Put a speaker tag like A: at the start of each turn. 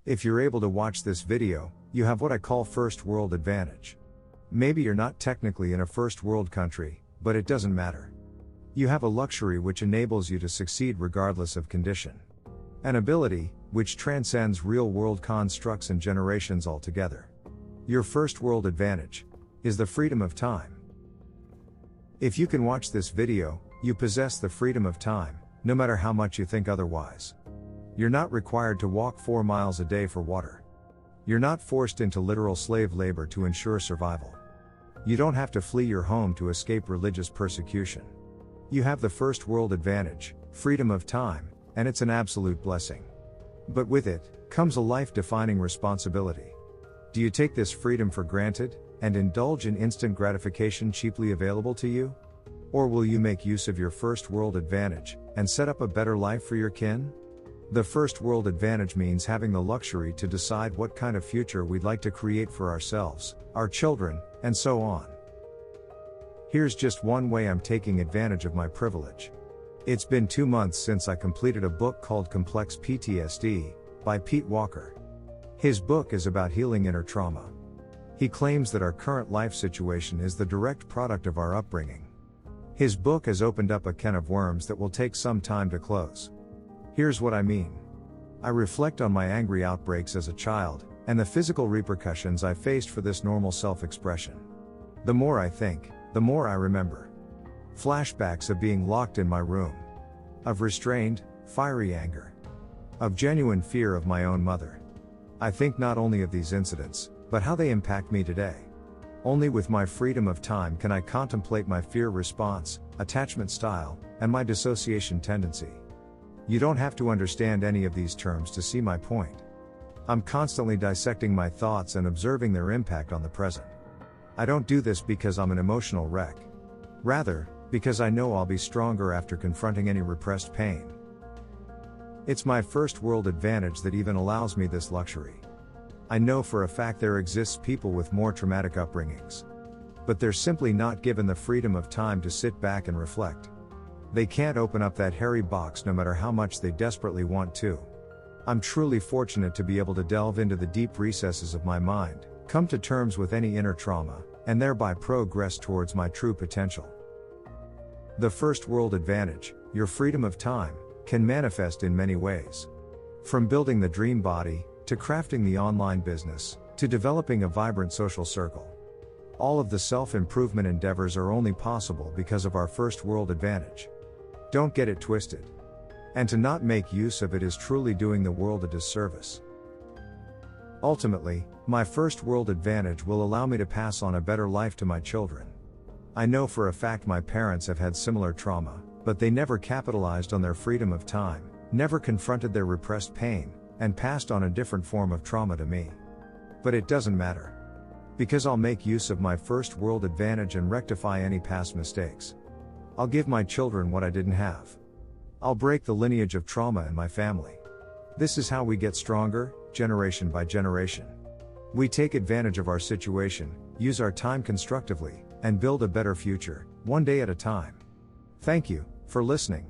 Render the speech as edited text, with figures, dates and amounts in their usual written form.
A: If you're able to watch this video, you have what I call first world advantage. Maybe you're not technically in a first world country, but it doesn't matter. You have a luxury which enables you to succeed regardless of condition. An ability, which transcends real-world constructs and generations altogether. Your first world advantage is the freedom of time. If you can watch this video, you possess the freedom of time, no matter how much you think otherwise. You're not required to walk 4 miles a day for water. You're not forced into literal slave labor to ensure survival. You don't have to flee your home to escape religious persecution. You have the first world advantage, freedom of time, and it's an absolute blessing. But with it, comes a life-defining responsibility. Do you take this freedom for granted, and indulge in instant gratification cheaply available to you? Or will you make use of your first world advantage, and set up a better life for your kin? The first world advantage means having the luxury to decide what kind of future we'd like to create for ourselves, our children, and so on. Here's just one way I'm taking advantage of my privilege. It's been 2 months since I completed a book called Complex PTSD, by Pete Walker. His book is about healing inner trauma. He claims that our current life situation is the direct product of our upbringing. His book has opened up a can of worms that will take some time to close. Here's what I mean. I reflect on my angry outbreaks as a child, and the physical repercussions I faced for this normal self-expression. The more I think, the more I remember. Flashbacks of being locked in my room. Of restrained, fiery anger. Of genuine fear of my own mother. I think not only of these incidents, but how they impact me today. Only with my freedom of time can I contemplate my fear response, attachment style, and my dissociation tendency. You don't have to understand any of these terms to see my point. I'm constantly dissecting my thoughts and observing their impact on the present. I don't do this because I'm an emotional wreck. Rather, because I know I'll be stronger after confronting any repressed pain. It's my first world advantage that even allows me this luxury. I know for a fact there exists people with more traumatic upbringings. But they're simply not given the freedom of time to sit back and reflect. They can't open up that hairy box no matter how much they desperately want to. I'm truly fortunate to be able to delve into the deep recesses of my mind, come to terms with any inner trauma, and thereby progress towards my true potential. The first world advantage, your freedom of time, can manifest in many ways. From building the dream body, to crafting the online business, to developing a vibrant social circle. All of the self-improvement endeavors are only possible because of our first world advantage. Don't get it twisted. And to not make use of it is truly doing the world a disservice. Ultimately, my first world advantage will allow me to pass on a better life to my children. I know for a fact my parents have had similar trauma, but they never capitalized on their freedom of time, never confronted their repressed pain, and passed on a different form of trauma to me. But it doesn't matter. Because I'll make use of my first world advantage and rectify any past mistakes. I'll give my children what I didn't have. I'll break the lineage of trauma in my family. This is how we get stronger, generation by generation. We take advantage of our situation, use our time constructively, and build a better future, one day at a time. Thank you for listening.